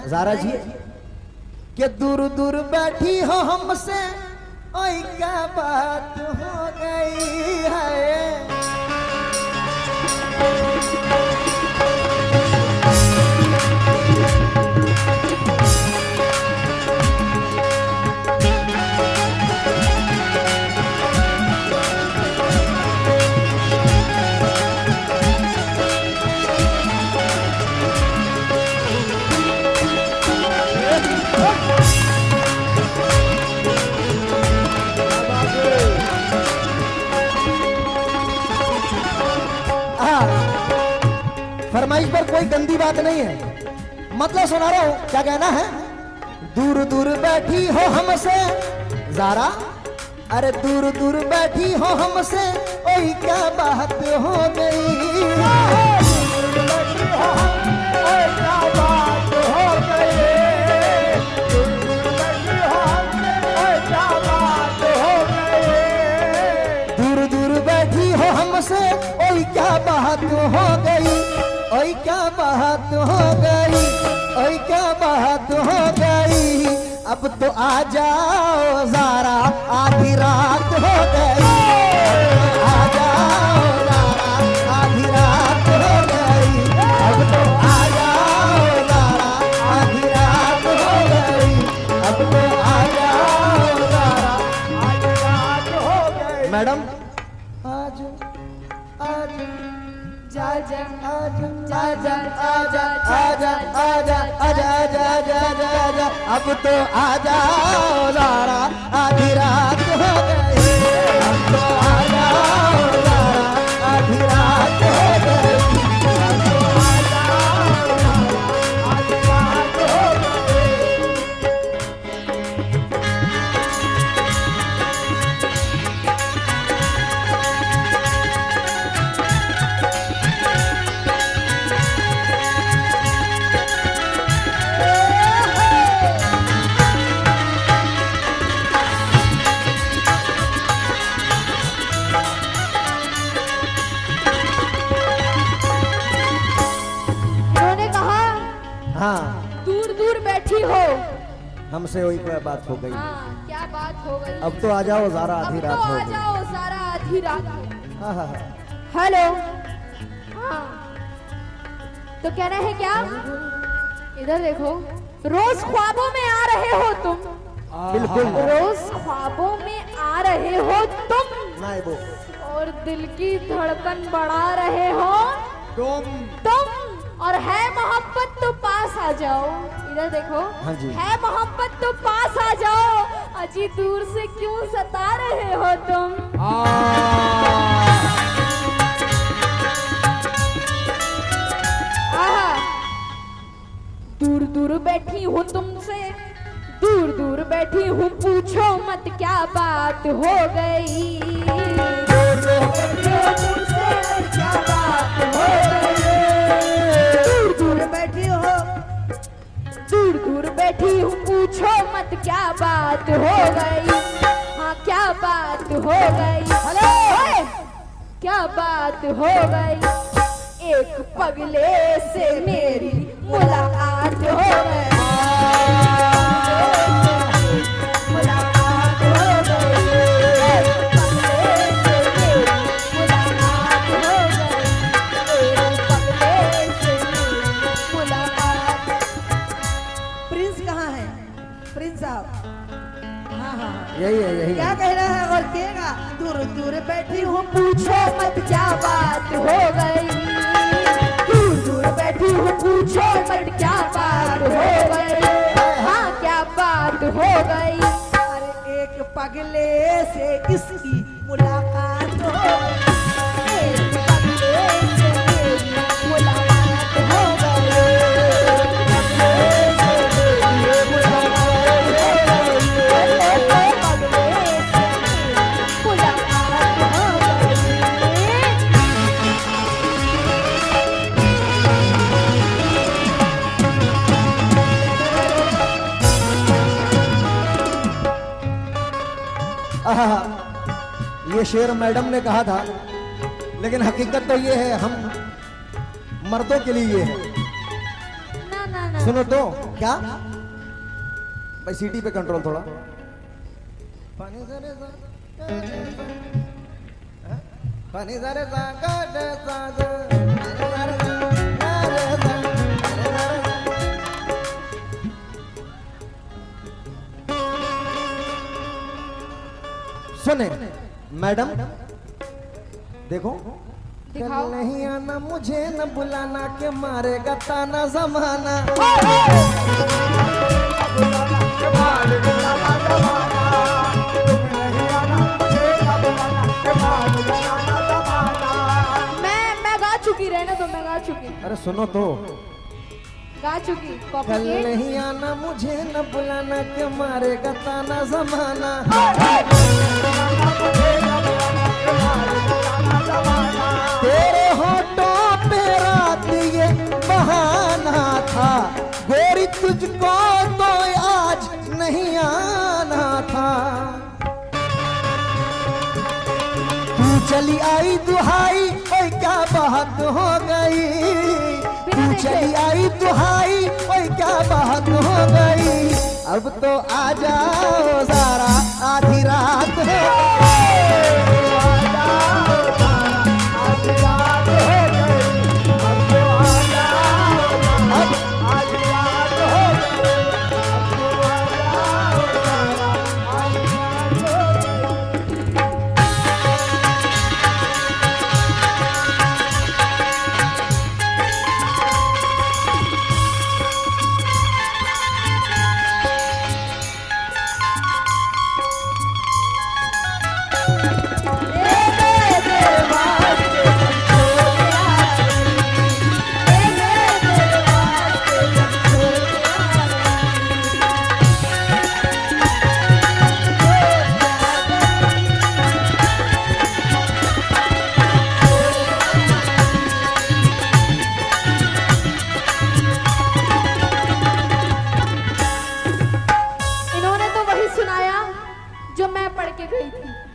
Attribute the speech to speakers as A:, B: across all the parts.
A: ज़ारा जी कि दूर दूर बैठी हो हमसे, ओए क्या बात हो गई है। फरमाइश पर कोई गंदी बात नहीं है, मतलब सुना रहा हूं। क्या कहना है? दूर दूर बैठी हो हमसे ज़ारा, अरे दूर दूर बैठी हो हमसे, ओए क्या बात हो गई। दूर दूर बैठी हो हमसे, ओए क्या बात हो गई, ओए क्या बात हो गई, ओए क्या बात हो गई। अब तो आ जाओ ज़ारा, आधी रात हो गई। आ जाओ ज़ारा, आधी रात हो गई। अब तो आ जाओ ज़ारा, आधी रात हो गई। अब तो आ जाओ ज़ारा, आधी रात हो गई। मैडम आज आज जा जा आजा आजा आजा आजा आजा आजा आजा आजा आजा। अब तो आ जाओ ज़ारा, आधी रात हो गई। अब तो आ जाओ ज़ारा, आधी रात हो गई। अब तो आ जाओ ज़ारा, आधी रात हो गई। हाँ,
B: दूर दूर बैठी हो
A: हमसे वही कोई बात हो गई।
B: हाँ, क्या बात हो गई।
A: अब तो आ जाओ ज़ारा, आधी रात हो
B: गई।
A: गई।
B: आ जाओ ज़ारा, आधी रात।
A: हाँ हाँ
B: हेलो, हाँ तो कहना है क्या? इधर देखो, रोज ख्वाबों में आ रहे हो तुम।
A: बिल्कुल,
B: रोज ख्वाबों में आ रहे हो तुम,
A: नहीं वो
B: और दिल की धड़कन बढ़ा रहे हो तुम। और है मोहब्बत तो पास आ जाओ। इधर देखो,
A: हाँ जी।
B: है मोहब्बत तो पास आ जाओ, अजी दूर से क्यों सता रहे हो तुम। आहा, दूर दूर बैठी हूँ तुमसे, दूर दूर बैठी हूँ, पूछो मत क्या बात हो गई। दूर दूर बैठी हूँ तुमसे, क्या बात हो गई। दूर दूर बैठी हो, दूर दूर बैठी हूँ, पूछो मत क्या बात हो गई। हाँ क्या बात हो गई। हेलो, क्या बात हो गई। एक पगले से मेरी मुलाकात हो गई। मुलाकात हो गई। एक पगले से मेरी मुलाकात हो गई। एक पगले से मेरी मुलाकात।
C: प्रिंस कहाँ है? प्रिंस साहब, हाँ हाँ
A: यही है, यही
C: क्या
A: है।
C: कह रहा है? और कहेगा दूर दूर बैठी हूँ,
B: पूछो मत क्या बात हो गई। दूर दूर बैठी हूँ, पूछो मत क्या बात हो गई। हाँ क्या बात हो गई।
C: अरे एक पगले से इसकी मुलाकात हो गई।
B: एक पगले से मेरी मुलाकात हो गई। एक पगले से मेरी मुलाकात हो गई। एक पगले से मेरी मुलाकात हो गई।
A: आहा, ये शेर मैडम ने कहा था, लेकिन हकीकत तो ये है, हम मर्दों के लिए ये है।
B: ना ना ना,
A: सुनो तो, क्या भाई सीटी पे कंट्रोल थोड़ा पानी जरे सा पानी जरे सा गा सा सुने मैडम देखो
B: दिखाओ।
A: कल नहीं आना मुझे न बुलाना के मारेगा ताना जमाना
B: मैं गा चुकी, रहने दो, मैं गा चुकी,
A: अरे सुनो तो
B: गा चुकी।
A: कल
B: कॉपी
A: नहीं आना मुझे न बुलाना के मारेगा ताना जमाना तेरे होठों पे रात ये बहाना था गोरी तुझको तो आज नहीं आना था तू चली आई दुहाई ओए क्या बात हो गई तू चली आई दुहाई ओए क्या बात हो गई अब तो आ जाओ ज़रा आधी रात हो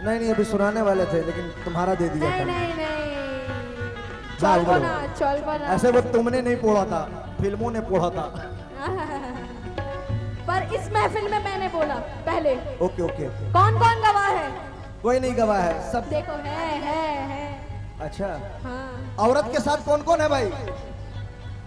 A: नहीं अभी सुनाने वाले थे लेकिन तुम्हारा दे दिया
B: नहीं
A: था।
B: नहीं नहीं
A: हाँ,
B: चल
A: बोलो।
B: बना, चल बना।
A: ऐसे वो तुमने नहीं पढ़ा था फिल्मों ने पढ़ा था।
B: पर इस महफिल में मैंने बोला पहले।
A: ओके ओके
B: कौन कौन गवाह है?
A: कोई नहीं गवाह है सब।
B: देखो है।
A: अच्छा
B: हाँ।
A: औरत के साथ कौन कौन है भाई?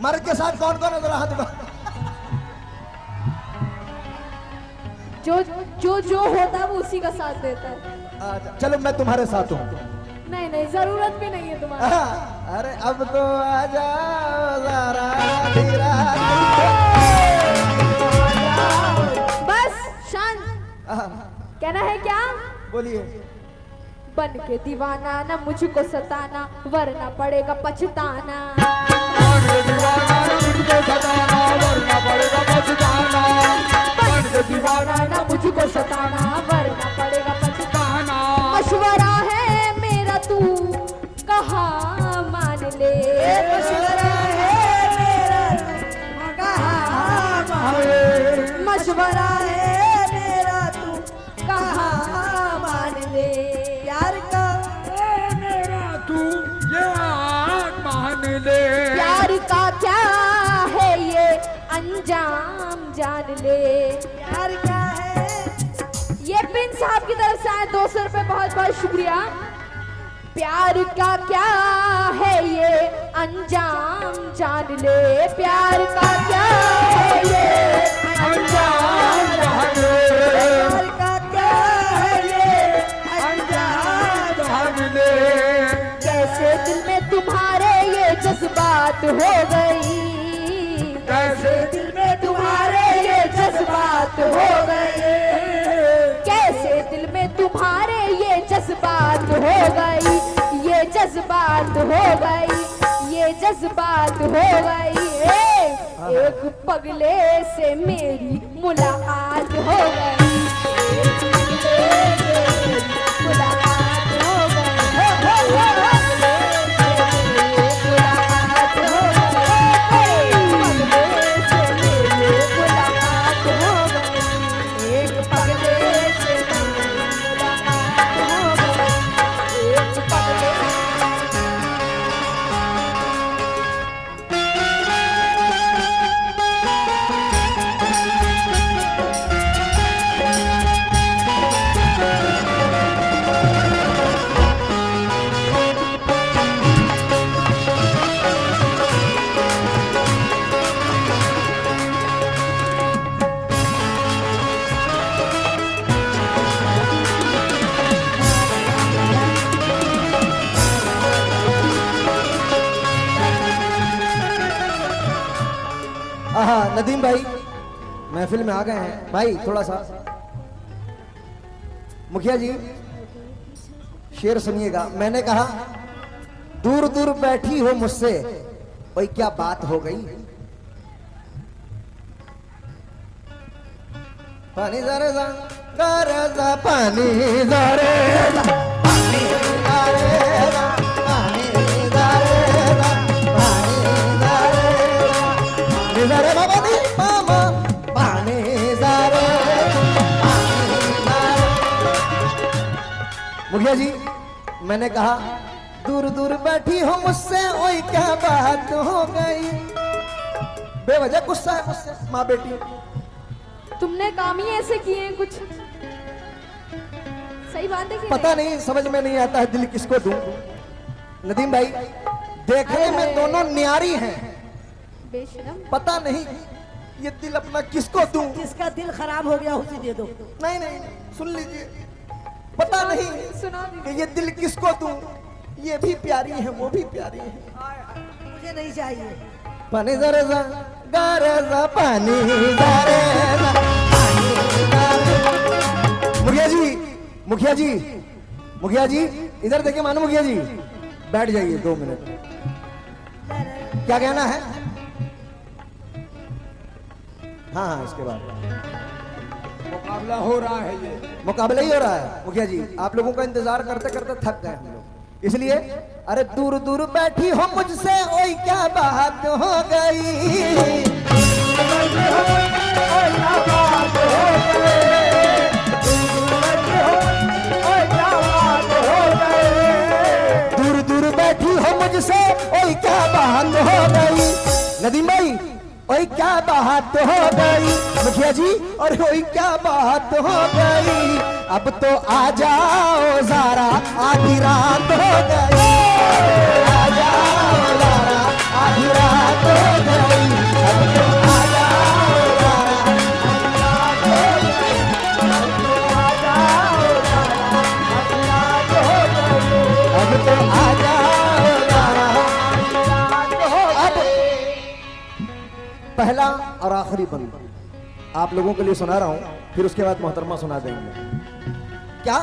A: मर्द के साथ कौन कौन है जरा हाथ में?
B: जो होता है वो उसी का साथ देता है।
A: अच्छा, चलो मैं तुम्हारे साथ हूँ।
B: नहीं नहीं जरूरत भी नहीं है तुम्हारी।
A: अरे अब तो आ जाओ जरा धीरा।
B: बस शांत। कहना है क्या?
A: बोलिए।
B: बन के दीवाना ना मुझको सताना वरना पड़ेगा पछताना।
D: बन के दीवाना ना मुझको सताना वरना पड़ेगा पछताना।
B: बन के दीवाना ना मुझको सताना वरना पड़ेगा पछताना। मशवरा है मेरा तू कहा मान ले।
C: मशवरा है मेरा तू कहा मान ले। मशवरा है मेरा तू कहा मान ले। प्यार का है मेरा
D: तू ये मान ले।
B: प्यार का क्या है ये अंजाम जान ले।
C: प्यार क्या है?
B: ये पिन साहब की तरफ से आए 200 रुपए, बहुत बहुत शुक्रिया। प्यार का क्या है ये अंजाम जान ले। प्यार का क्या है ये अंजाम जान ले।
C: प्यार का क्या है ये अंजाम
D: जान ले।
B: कैसे दिल में तुम्हारे ये जज्बात हो गई।
D: कैसे
C: दिल में तुम्हारे ये जज्बात हो गए।
B: कैसे दिल में तुम्हारे ये जज्बात हो गई। ये जज्बात हो गई। ये जज्बात हो गई। एक पगले से मेरी मुलाकात हो गई। एक पगले से मेरी मुलाकात हो गई। मुलाकात हो गई। पगले से मेरी मुलाकात हो गई। एक पगले से मेरी मुलाकात हो गई। एक पगले
A: नदीम भाई महफिल में आ गए हैं भाई, थोड़ा सा मुखिया जी शेर सुनिएगा। मैंने कहा दूर दूर बैठी हो मुझसे, भाई क्या बात हो गई। पानी जरे जा पानी जरे पानी जरे पानी जरे बाबा दी मामा पानी जरे। मुखिया जी मैंने कहा दूर दूर बैठी हो मुझसे, ओए क्या बात हो गई। बेवजह गुस्सा है मुझसे माँ बेटी।
B: तुमने काम ही ऐसे किए हैं कुछ, सही बात है कि
A: पता नहीं, समझ में नहीं आता है दिल किसको दूं। नदीम भाई देखने में दोनों न्यारी हैं,
B: बेशरम।
A: पता नहीं ये दिल अपना किसको दूं।
C: किसका दिल खराब हो गया उसे दे दो।
A: नहीं नहीं सुन लीजिए, पता नहीं
B: सुना
A: कि ये दिल किसको दूं। ये भी प्यारी है वो भी प्यारी है।
C: मुझे नहीं चाहिए।
A: पानी जरे जा गारे जा पानी जरे जा पानी जरे। मुखिया जी मुखिया जी मुखिया जी इधर देखिए, मानो मुखिया जी बैठ जाइए 2 मिनट। क्या कहना है? हाँ हाँ इसके बाद
D: मुकाबला हो रहा है, ये
A: मुकाबला ही हो रहा है। मुखिया जी आप लोगों का इंतजार करते करते थक गए हम लोग, इसलिए अरे दूर दूर बैठी हो मुझसे, ओए क्या बात हो गई। दूर दूर बैठी हो मुझसे, ओए क्या बात हो गई। नदीम भाई ओए क्या बात हो गई। मुखिया जी और ओए क्या बात हो गई। अब तो आ जाओ ज़रा आधी रात हो गई। आ जाओ ज़रा आधी रात हो गई। अब तो आ जाओ ज़रा आधी रात हो गई। अब तो आ जाओ ज़रा आधी रात हो गई। अब तो आ जाओ ज़रा आधी रात हो गई। पहला और आखिरी बंद आप लोगों के लिए सुना रहा हूं, फिर उसके बाद मोहतरमा सुना देंगे। क्या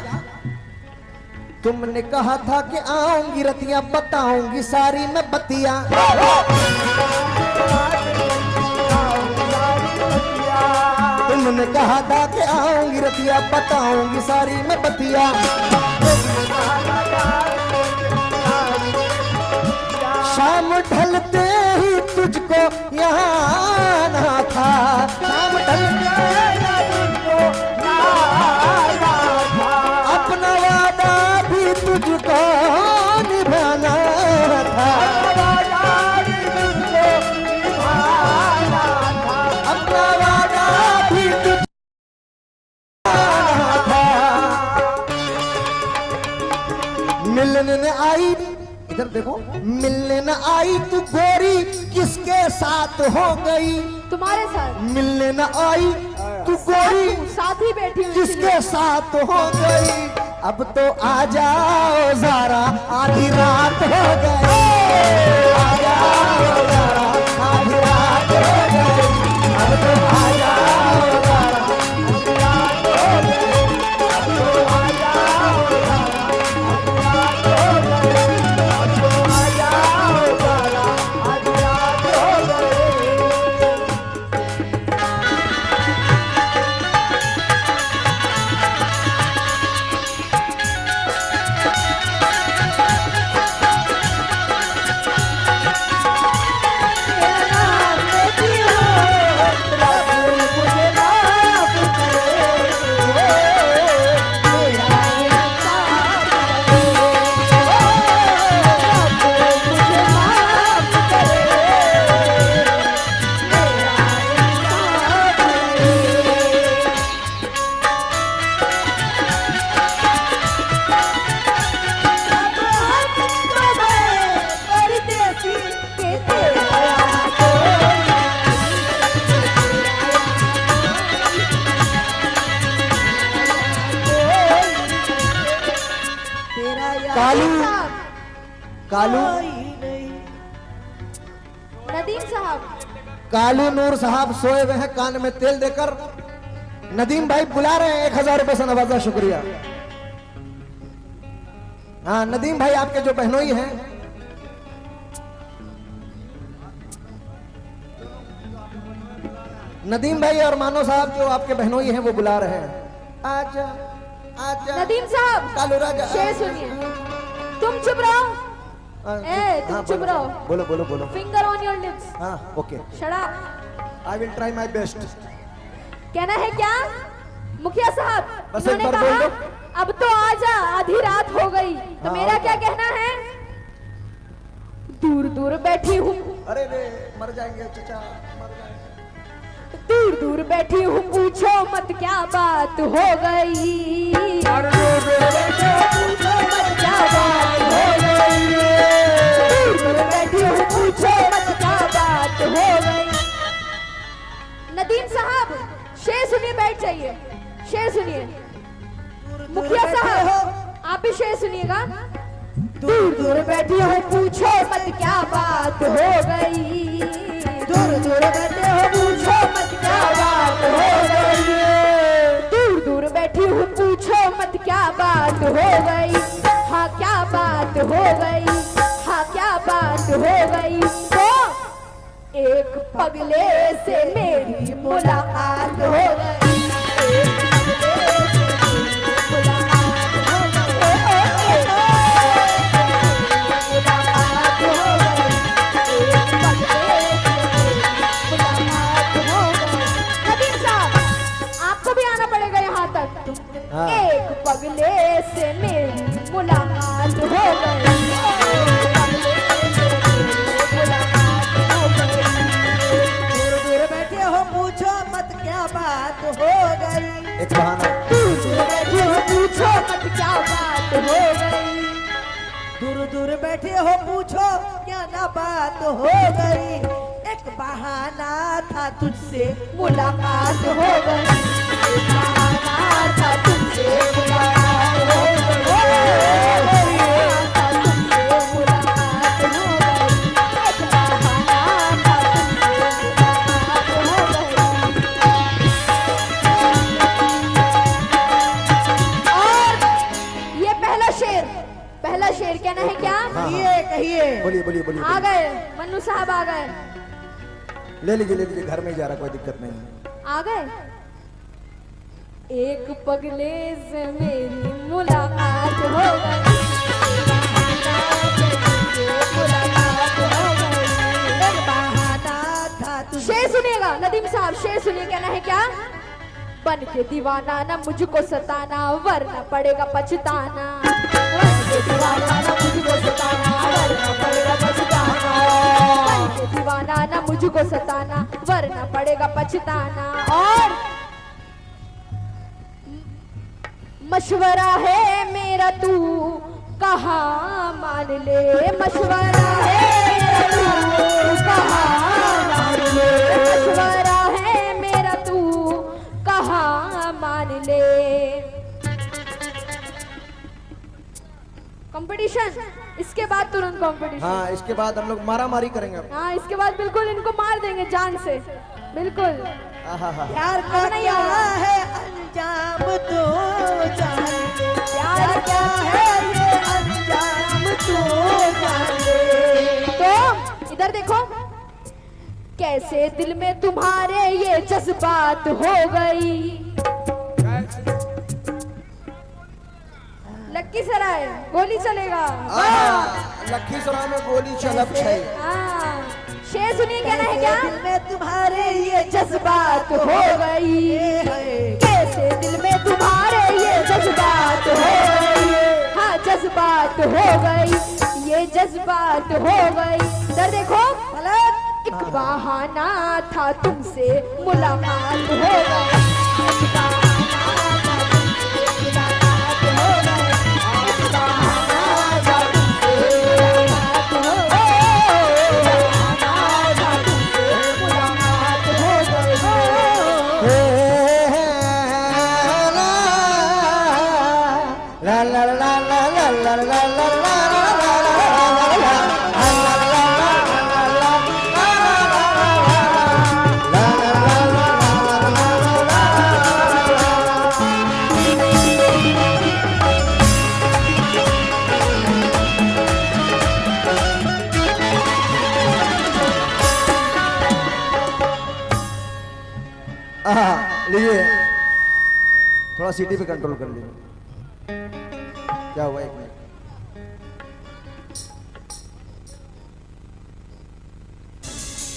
A: तुमने कहा था कि आऊंगी रतियां बताऊंगी सारी मैं बतियां। तुमने कहा था कि आऊंगी रतियां बताऊंगी सारी मैं बतियां। शाम ढलते ही तुझको यहाँ आना था। शाम ढलते ही तुझको अपना वादा भी तुझको निभाना था। अपना वादा भी तुझको था। मिलने न आई, इधर देखो, मिलने न आई तू गोरी किसके साथ हो गई।
B: तुम्हारे साथ
A: मिलने न आई तू गोरी
B: साथ ही बैठी हूँ
A: किसके साथ हो गई। अब तो आ जाओ ज़रा आधी रात हो गई। आ जाओ ज़रा आधी रात हो गई। अब तो आ जाओ ज़रा आधी रात हो गई। अब तो आ जाओ ज़रा आधी रात हो गई। अब तो आ जाओ ज़रा आधी रात हो गई। कालू कालू
B: नदीम साहब
A: कालू नूर साहब सोए हुए हैं कान में तेल देकर। नदीम भाई बुला रहे हैं 1000 रुपए से नवाजा, शुक्रिया। हाँ नदीम भाई आपके जो बहनोई हैं, नदीम भाई और मानो साहब जो आपके बहनोई हैं वो बुला रहे हैं। आजा आजा
B: नदीम साहब
A: कालू राजा।
B: शेर सुनिए। तुम चुप रहो। ए तुम
A: हाँ,
B: चुप
A: बोलो,
B: रहो।
A: बोलो बोलो बोलो।
B: Finger on your lips.
A: हाँ okay,
B: shut up.
A: I will try my best.
B: कहना है क्या मुखिया साहब?
A: बस
B: उन्होंने
A: एक बार
B: कहा
A: बोल दो।
B: अब तो आजा, आधी रात हो गई। तो
A: हाँ,
B: मेरा
A: और
B: क्या कहना है? दूर दूर बैठी हूँ,
A: अरे रे मर जाएंगे चचा, मर जाएंगे।
B: दूर दूर बैठी हूँ, पूछो मत क्या बात हो गई।
D: अरे दूर दूर बैठे हो,
B: पूछो मत क्या बात हो गई। दूर दूर बैठी हूँ, पूछो मत क्या बात हो गई। नदीम साहब शेर सुनिए, बैठ जाइए। शेर सुनिए। मुखिया साहब आप भी शेर सुनिएगा। दूर दूर बैठी हो, पूछो मत क्या बात हो गई। दूर दूर बैठे हो, पूछो मत क्या बात हो गई। दूर दूर बैठी हूँ, पूछो मत क्या बात हो गई। हाँ क्या बात हो गई, हाँ क्या बात हो गई। तो एक पगले से मेरी मुलाकात हो गई। एक पगले से मेरी मुलाकात हो गई। मुलाकात हो गई। एक पगले से मेरी मुलाकात हो गई। नदीम साहब आपको भी आना पड़ेगा यहाँ तक।
A: हाँ।
B: एक पगले से मेरी मुलाकात हो गई। एक पगले से मेरी मुलाकात हो गई।
C: दूर दूर बैठे हो, पूछो मत क्या बात हो गई।
A: एक बहाना।
B: दूर दूर बैठी हो, पूछो मत क्या बात हो गई।
C: दूर दूर बैठे हो, पूछो क्या ना बात हो गई। एक बहाना था तुझसे
B: मुलाकात हो गई। एक बहाना था तुमसे मुलाकात हो गई। एक बहाना था तुमसे मुलाकात हो गई। एक बहाना था तुमसे मुलाकात हो गई। और ये पहला शेर कहना है क्या?
A: हाँ,
C: कहिए कहिए।
A: बोलिए बोलिए बोलिए
B: आ गए मन्नू साहब, आ गए।
A: ले लीजिए, घर में ही जा रहा, कोई दिक्कत नहीं।
B: आ गए। एक पगले से मेरी मुलाकात हो गई। मुलाकात हो गई।
C: एक बहाना था तुझसे।
B: शेर सुनिएगा नदीम साहब, शेर सुनिए। कहना है क्या? बन के दीवाना ना मुझको सताना, वरना पड़ेगा पछताना। बन के दीवाना ना मुझको सताना, वरना पड़ेगा पछताना। बन के दीवाना ना मुझको सताना, वरना पड़ेगा पछताना। और मशवरा है मेरा तू कहाँ मान ले। मशवरा है मेरा तू कहाँ मान ले। मशवरा है मेरा तू कहाँ मान ले। कंपटीशन इसके बाद तुरंत कंपटीशन।
A: हाँ इसके बाद हम लोग मारा मारी करेंगे।
B: हाँ इसके बाद बिल्कुल इनको मार देंगे जान से, बिल्कुल।
A: आहा।
C: प्यार का क्या है अंजाम तो जान ले। प्यार क्या है ये अंजाम तो जान ले।
B: तो इधर देखो, कैसे दिल में तुम्हारे ये जज्बात हो गई। लखीसराय गोली चलेगा।
A: लखीसराय में गोली चलब छै।
B: हाँ, शेर सुनिए। कहना है क्या?
C: दिल में तुम्हारे ये
B: जज्बात हो गई। कैसे दिल में तुम्हारे ये जज्बात हो गई। हाँ जज्बात हो गई, ये जज्बात हो गई। इधर देखो, एक बहाना था तुमसे मुलाकात हो गई। एक बहाना था तुमसे मुलाकात हो गई। एक बहाना था तुमसे मुलाकात हो गई। बहाना था तुमसे मुलाकात हो गई।
A: ला ला ला ला ला ला ला ला ला। लीजिए थोड़ा सीटी पे कंट्रोल कर लीजिए। क्या हुआ, एक मिनट।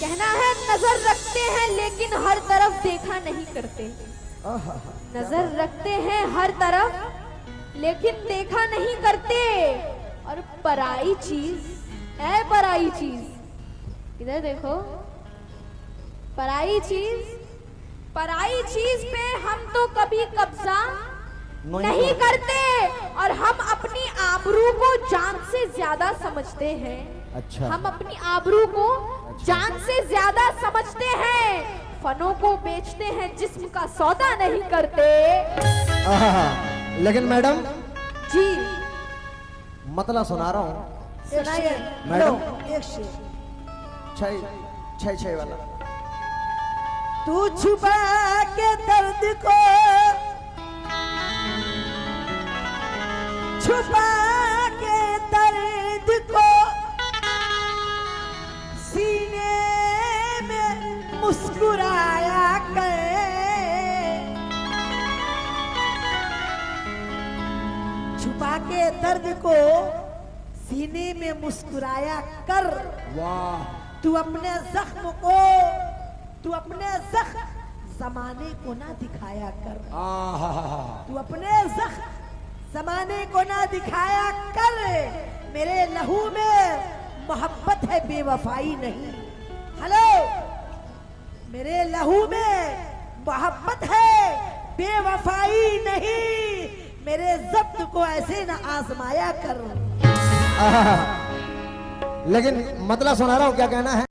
B: कहना है नजर रखते हैं लेकिन हर तरफ देखा नहीं करते। नजर रखते हैं हर तरफ लेकिन देखा नहीं करते। और पराई चीज है, पराई चीज इधर देखो, पराई चीज पे हम तो कभी कब्जा नहीं करते। और हम अपनी आबरू को जान से ज्यादा समझते हैं।
A: अच्छा।
B: हम अपनी आबरू को जान से ज्यादा समझते हैं। फनों को बेचते हैं, जिस्म का सौदा नहीं करते।
A: लेकिन मैडम
B: जी
A: मतलब सुना रहा हूँ।
B: सुनाइए
A: मैडम
C: एक शेर।
A: छह वाला।
C: तू छुपा के दर्द को, छुपा के दर्द को सीने में मुस्कुराया कर। छुपा के दर्द को सीने में मुस्कुराया कर।
A: वाह।
C: तू अपने जख्म को, तू अपने जख्म जमाने को ना दिखाया कर। तू अपने जख्म जमाने को ना दिखाया कर। मेरे लहू में मोहब्बत है, बेवफाई नहीं। हेलो, मेरे लहू में मोहब्बत है, बेवफाई नहीं। मेरे जब्त को ऐसे ना आजमाया कर।
A: लेकिन मतलब सुना रहा हूँ, क्या कहना है।